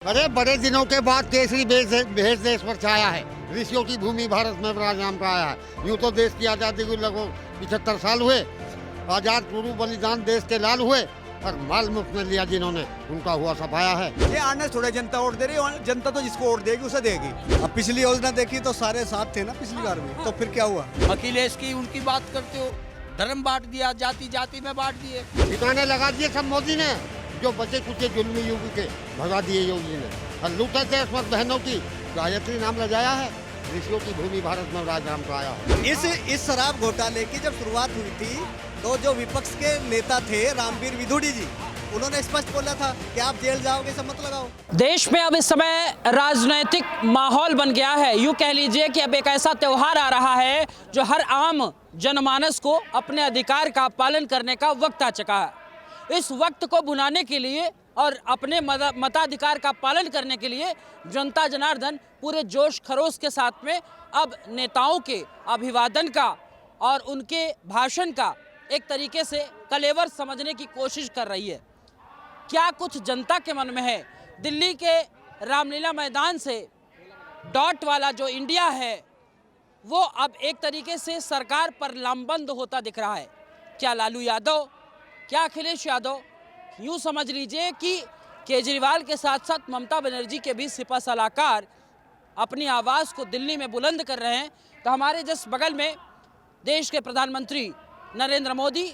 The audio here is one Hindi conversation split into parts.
अरे बड़े दिनों के बाद केसरी भेष देश पर छाया है। ऋषियों की भूमि भारत में विराजमान पाया है। यूं तो देश की आजादी को लगभग 75 साल हुए। आजाद पूर्व बलिदान देश के लाल हुए और माल मुफ्त में लिया जिन्होंने, उनका हुआ सफाया है। ये आने थोड़े जनता वोट दे रही है, जनता तो जिसको वोट देगी उसे देगी। अब पिछली योजना देखी तो सारे साथ थे ना पिछली बार में, तो फिर क्या हुआ? अखिलेश की उनकी बात करते हो, धर्म बांट दिया, जाति जाति में बांट दिए, ठिकाने लगा दिए सब मोदी ने। जो बचे कुछ जुल्मी युग के भगा दिए योगी ने और लूटे थे अस्मत बहनों की गायत्री नाम लगाया है। ऋषियों की भूमि भारत में राजनाम का आया है। इस शराब घोटाले की जब शुरुआत हुई थी तो जो विपक्ष के नेता थे रामवीर विधुड़ी जी, उन्होंने स्पष्ट बोला था कि आप जेल जाओगे, सब मत लगाओ। देश में अब इस समय राजनीतिक माहौल बन गया है। यूं कह लीजिए कि अब एक ऐसा त्योहार आ रहा है जो हर आम जनमानस को अपने अधिकार का पालन करने का वक्त आ चुका है। इस वक्त को भुनाने के लिए और अपने मताधिकार का पालन करने के लिए जनता जनार्दन पूरे जोश खरोश के साथ में अब नेताओं के अभिवादन का और उनके भाषण का एक तरीके से कलेवर समझने की कोशिश कर रही है। क्या कुछ जनता के मन में है? दिल्ली के रामलीला मैदान से डॉट वाला जो इंडिया है वो अब एक तरीके से सरकार पर लामबंद होता दिख रहा है। क्या लालू यादव, क्या अखिलेश यादव, यूँ समझ लीजिए कि केजरीवाल के साथ साथ ममता बनर्जी के भी सिपा सलाहकार अपनी आवाज़ को दिल्ली में बुलंद कर रहे हैं। तो हमारे जस्ट बगल में देश के प्रधानमंत्री नरेंद्र मोदी,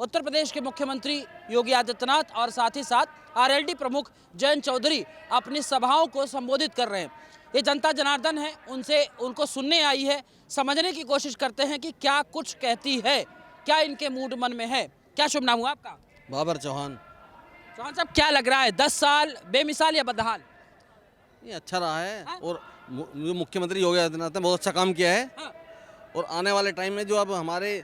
उत्तर प्रदेश के मुख्यमंत्री योगी आदित्यनाथ और साथ ही साथ आरएलडी प्रमुख जयंत चौधरी अपनी सभाओं को संबोधित कर रहे हैं। ये जनता जनार्दन है, उनको सुनने आई है, समझने की कोशिश करते हैं कि क्या कुछ कहती है, क्या इनके मूड मन में है। क्या शुभ नाम हुआ आपका? बाबर चौहान। चौहान साहब, क्या लग रहा है 10 साल बेमिसाल या बदहाल? ये अच्छा रहा है। हाँ? और जो मुख्यमंत्री योगी आदित्यनाथ ने बहुत अच्छा काम किया है। हाँ? और आने वाले टाइम में जो अब हमारे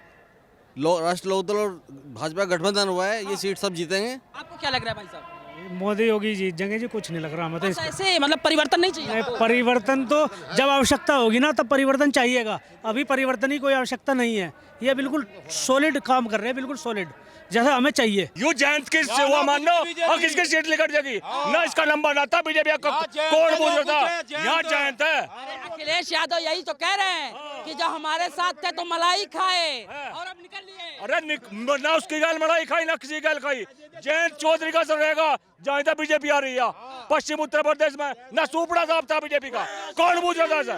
राष्ट्र लोकदल और भाजपा गठबंधन हुआ है, ये सीट सब जीतेंगे। आपको क्या लग रहा है भाई साहब? मोदी योगी जीत जाएंगे जी, कुछ नहीं लग रहा मतलब। बस ऐसे मतलब परिवर्तन नहीं चाहिए आपको? परिवर्तन तो जब आवश्यकता होगी ना तब परिवर्तन चाहिएगा। अभी परिवर्तन की कोई आवश्यकता नहीं है। ये बिल्कुल सॉलिड काम कर रहे हैं, बिल्कुल सॉलिड जैसा हमें चाहिए। यू जयंत की सेवा मानो और किसकी सीट निकट जाएगी ना, इसका नंबर ना था बीजेपी का कौन बोल रहा था, यहाँ जयंत है। अरे अखिलेश यादव यही तो कह रहे हैं कि जो हमारे साथ थे तो मलाई खाए और अब निकल लिए। अरे ना उसकी गाल मलाई खाई ना किसी गाल खाई। जयंत चौधरी का सर रहेगा जहाँ तक बीजेपी आ रही है। पश्चिम उत्तर प्रदेश में ना सुपड़ा साहब था बीजेपी का, कौन पूछ रहा था?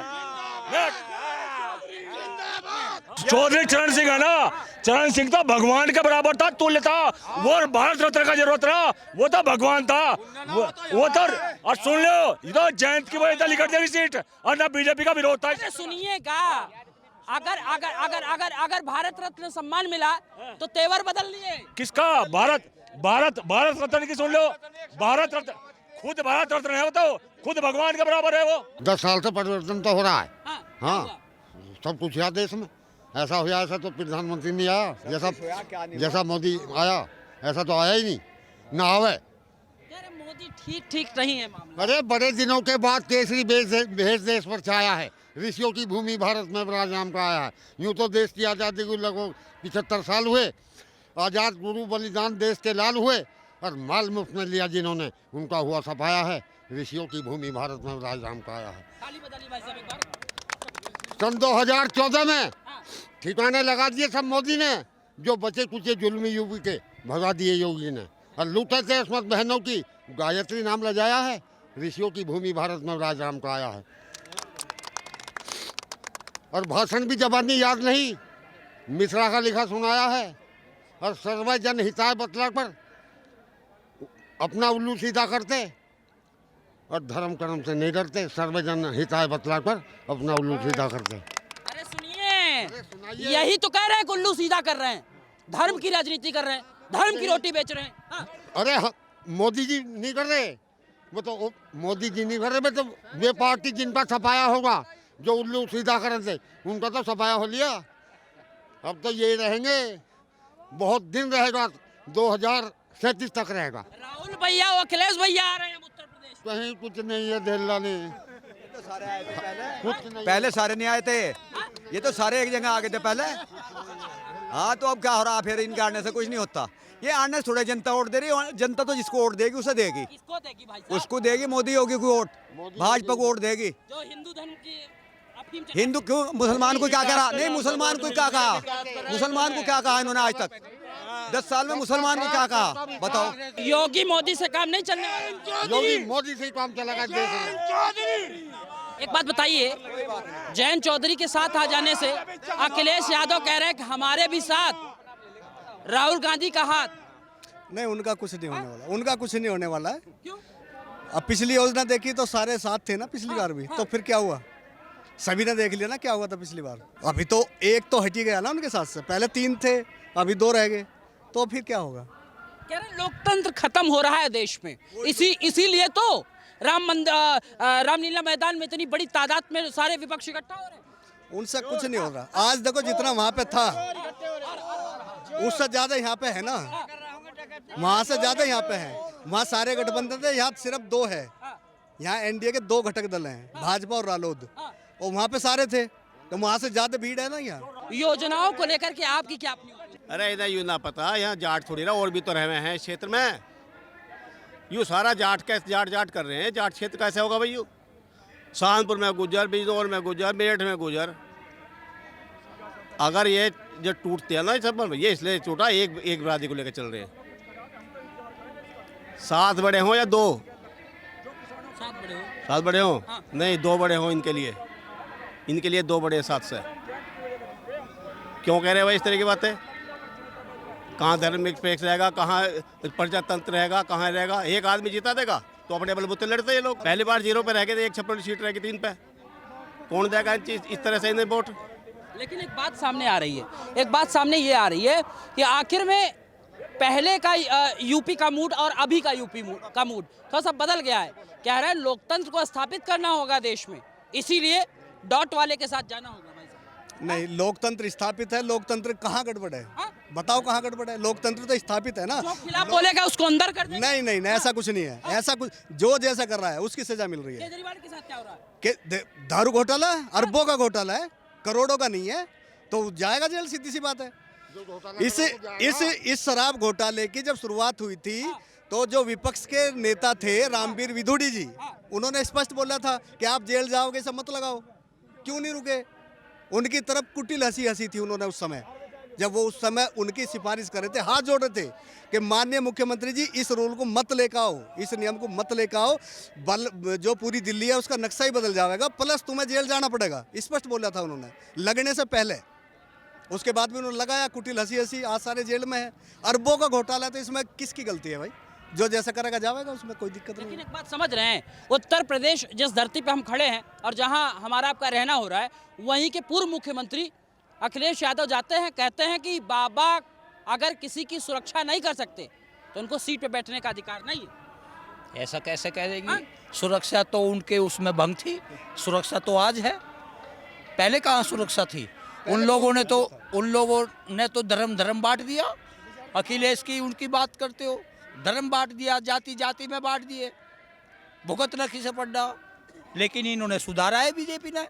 चौधरी चरण सिंह है ना, चरण सिंह तो भगवान के बराबर था, तुल्य था। वो भारत रत्न का जरूरत रहा, वो तो भगवान था वो तो। और सुन लो, ये तो जयंत की वजह से निकट जाएगी सीट और ना बीजेपी का विरोध था। सुनिएगा, अगर अगर अगर अगर अगर भारत रत्न सम्मान मिला तो तेवर बदल लिए। किसका? भारत रत्न की सुन लो, भारत रत्न खुद भारत रत्न है वो, तो खुद भगवान के बराबर है वो। 10 साल से परिवर्तन तो हो रहा है। हाँ, सब कुछ हुआ देश में। ऐसा हुआ, ऐसा तो प्रधानमंत्री नहीं आया जैसा मोदी आया, ऐसा तो आया ही नहीं, ना आवे। मोदी ठीक नहीं है मामला। अरे बड़े दिनों के बाद केसरी भेष देश पर छाया है। ऋषियों की भूमि भारत में विराजमान पाया है। यूं तो देश की आजादी को लगभग 75 साल हुए। आजाद पूर्व बलिदान देश के लाल हुए और माल मुफ्त में लिया जिन्होंने, उनका हुआ सफाया है। ऋषियों की भूमि भारत में विराजमान पाया है। सन 2014 में ठिकाने लगा दिए सब मोदी ने। जो बचे कुछ जुल्मी युग के भगा दिए योगी ने और लूटे थे अस्मत बहनों की गायत्री नाम लगाया है। ऋषियों की भूमि भारत में राजनाम का आया है। और भाषण भी जबानी याद नहीं, मिश्रा का लिखा सुनाया है। और सर्व जन हिताय बतला पर अपना उल्लू सीधा करते और धर्म कर्म से नहीं डरते। सर्व जन हिताय बतला पर अपना उल्लू सीधा करते। अरे सुनिए, यही तो कह रहे हैं, उल्लू सीधा कर रहे हैं, धर्म की राजनीति कर रहे हैं, धर्म की रोटी बेच रहे हैं। हाँ। अरे मोदी जी नहीं कर रहे, वो तो मोदी जी नहीं कर रहे, तो वे पार्टी जिनका सफाया होगा, जो उल्लू सीधा कर रहे थे, उनका तो सफाया हो लिया। अब तो ये रहेंगे, बहुत दिन रहेगा, 2037 तक रहेगा। राहुल भैया और अखिलेश भैया आ रहे हैं उत्तर प्रदेश। कहीं कुछ नहीं है धेला ने, सारे आए थे पहले सारे नहीं आए थे, ये तो सारे एक जगह आ गए थे पहले। हाँ, तो अब क्या हो रहा, फिर इनके आने से कुछ नहीं होता। ये आने से थोड़ा जनता वोट दे रही है, जनता तो जिसको वोट देगी उसे देगी, किसको देगी भाई साहब? उसको देगी, मोदी योगी को वोट, भाजपा को वोट देगी। जो हिंदू धर्म की अफीम चला- हिंदू क्यों, मुसलमान को क्या करा? नहीं, मुसलमान को क्या कहा? मुसलमान को क्या कहा इन्होंने आज तक? 10 साल में मुसलमान को क्या कहा बताओ? योगी मोदी से काम नहीं चलने वाला। योगी मोदी से ही काम चलेगा देश में। एक बात बताइए, जयंत चौधरी के साथ आ जाने से अखिलेश यादव कह रहे हैं कि हमारे भी साथ राहुल गांधी का हाथ। नहीं, उनका कुछ नहीं होने वाला, उनका कुछ नहीं होने वाला है। क्यों? अब पिछली योजना देखी तो सारे साथ थे ना पिछली बार भी, तो फिर क्या हुआ? सभी ने देख लिया ना क्या हुआ था पिछली बार। अभी तो एक तो हट ही गया ना उनके साथ से, पहले 3 थे अभी 2 रह गए, तो फिर क्या होगा? कह रहे हैं लोकतंत्र खत्म हो रहा है देश में, इसीलिए तो रामलीला मैदान में इतनी बड़ी तादाद में सारे विपक्ष इकट्ठा हो रहे हैं। उनसे कुछ नहीं हो रहा। आज देखो जितना वहाँ पे था उससे ज्यादा यहाँ पे है ना, वहाँ से ज्यादा यहाँ पे है। वहाँ सारे गठबंधन थे, यहाँ सिर्फ 2 है। यहाँ एनडीए के 2 घटक दल हैं, भाजपा और रालोद, और वहाँ पे सारे थे, तो वहाँ से ज्यादा भीड़ है ना यहाँ। योजनाओं को लेकर के आपकी क्या अपनी? अरे इधर यूँ ना पता, यहाँ जाट थोड़ी ना, और भी तो रहे हैं इस क्षेत्र में। यूँ सारा जाट कैसे जाट कर रहे हैं? जाट क्षेत्र कैसे होगा भाई? यूँ सहारनपुर में गुजर, बिजनौर में गुजर, मेरठ में गुजर। अगर ये जो टूटते हैं ना सब, ये इसलिए टूटा एक बिरादरी को लेकर चल रहे हैं। 7 बड़े हों या 2? 7 बड़े हों? नहीं, 2 बड़े हों इनके लिए 2 बड़े 7 से। क्यों कह रहे हैं भाई इस तरह की बातें? कहाँ धर्म निरपेक्ष रहेगा, कहाँ प्रजातंत्र रहेगा, कहाँ रहेगा? एक आदमी जीता देगा तो अपने बलबूते लड़ते ये लोग। पहली बार 0 पे रह गए थे, 1 56 सीट रह गई 3 पे। कौन देगा इस तरह से इन्हें वोट? लेकिन एक बात सामने आ रही है, एक बात सामने ये आ रही है कि आखिर में पहले का यूपी का मूड और अभी का यूपी का मूड थोड़ा सा बदल गया है। कह रहे हैं लोकतंत्र को स्थापित करना होगा देश में, इसीलिए डॉट वाले के साथ जाना होगा। भाई साहब नहीं, लोकतंत्र स्थापित है। लोकतंत्र कहाँ गड़बड़ है? बताओ कहाँ गड़बड़ है? लोकतंत्र तो स्थापित है ना। जो खिलाफ बोलेगा उसको अंदर कर देंगे। नहीं, ऐसा कुछ नहीं है। ऐसा कुछ जो जैसा कर रहा है उसकी सजा मिल रही है। केजरीवाल के साथ क्या हो रहा है? कि दारू घोटाला अरबों का घोटाला है, करोड़ों का नहीं है, तो जाएगा जेल, सीधी सी बात है। इस शराब घोटाले की जब शुरुआत हुई थी तो जो विपक्ष के नेता थे रामवीर विधुड़ी जी, उन्होंने स्पष्ट बोला था कि आप जेल जाओगे, सब मत लगाओ। क्यों नहीं रुके? उनकी तरफ कुटिल हंसी थी उन्होंने उस समय, जब वो उस समय उनकी सिफारिश कर रहे थे, हाथ जोड़ रहे थे कि माननीय मुख्यमंत्री जी इस रूल को मत लेकर आओ, इस नियम को मत लेकर आओ, जो पूरी दिल्ली है उसका नक्शा ही बदल जाएगा, प्लस तुम्हें जेल जाना पड़ेगा। स्पष्ट बोला था उन्होंने लगने से पहले। उसके बाद भी उन्होंने लगाया, कुटिल हंसी, आज सारे जेल में है। अरबों का घोटाला, तो इसमें किसकी गलती है भाई? जो जैसा करेगा जाएगा, उसमें कोई दिक्कत नहीं। लेकिन एक बात समझ रहे हैं, उत्तर प्रदेश जिस धरती पे हम खड़े हैं और जहां हमारा आपका रहना हो रहा है, वहीं के पूर्व मुख्यमंत्री अखिलेश यादव जाते हैं, कहते हैं कि बाबा अगर किसी की सुरक्षा नहीं कर सकते तो उनको सीट पे बैठने का अधिकार नहीं है। ऐसा कैसे कह देगी? सुरक्षा तो उनके उसमें भंग थी, सुरक्षा तो आज है, पहले कहाँ सुरक्षा थी? उन लोगों ने तो धर्म बांट दिया। अखिलेश की उनकी बात करते हो, धर्म बांट दिया, जाति में बांट दिए, भुगतना किसे पड़ा। लेकिन इन्होंने सुधारा है बीजेपी ने,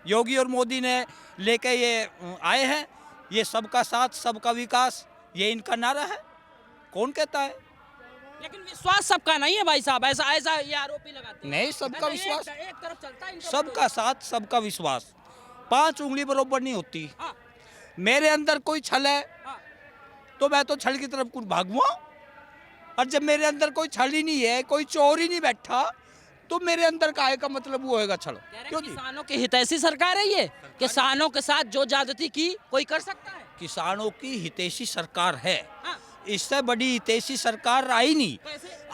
योगी और मोदी ने लेके ये आए हैं, ये सबका साथ सबका विकास, ये इनका नारा है। कौन कहता है? लेकिन विश्वास सबका नहीं है भाई साहब, ऐसा ये आरोप ही लगाते हैं। नहीं, सबका विश्वास, एक तरफ चलता है, सबका साथ सबका विश्वास। 5 उंगली बरोबर नहीं होती। मेरे अंदर कोई छल है तो मैं तो छल की तरफ कुछ भागूंगा, और जब मेरे अंदर कोई छल ही नहीं है, कोई चोर ही नहीं बैठा, तो मेरे अंदर काहे का मतलब वो होएगा छल? क्यों? किसानों की हितैषी सरकार है ये, किसानों के साथ जो ज्यादती की कोई कर सकता है? किसानों की हितैषी सरकार है, इससे बड़ी हितैषी सरकार आई नहीं।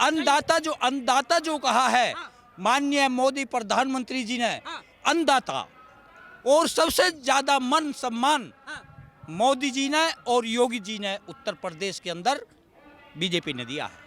अन्नदाता जो कहा है माननीय मोदी प्रधानमंत्री जी ने, अन्नदाता, और सबसे ज्यादा मन सम्मान मोदी जी ने और योगी जी ने उत्तर प्रदेश के अंदर बीजेपी ने दिया है।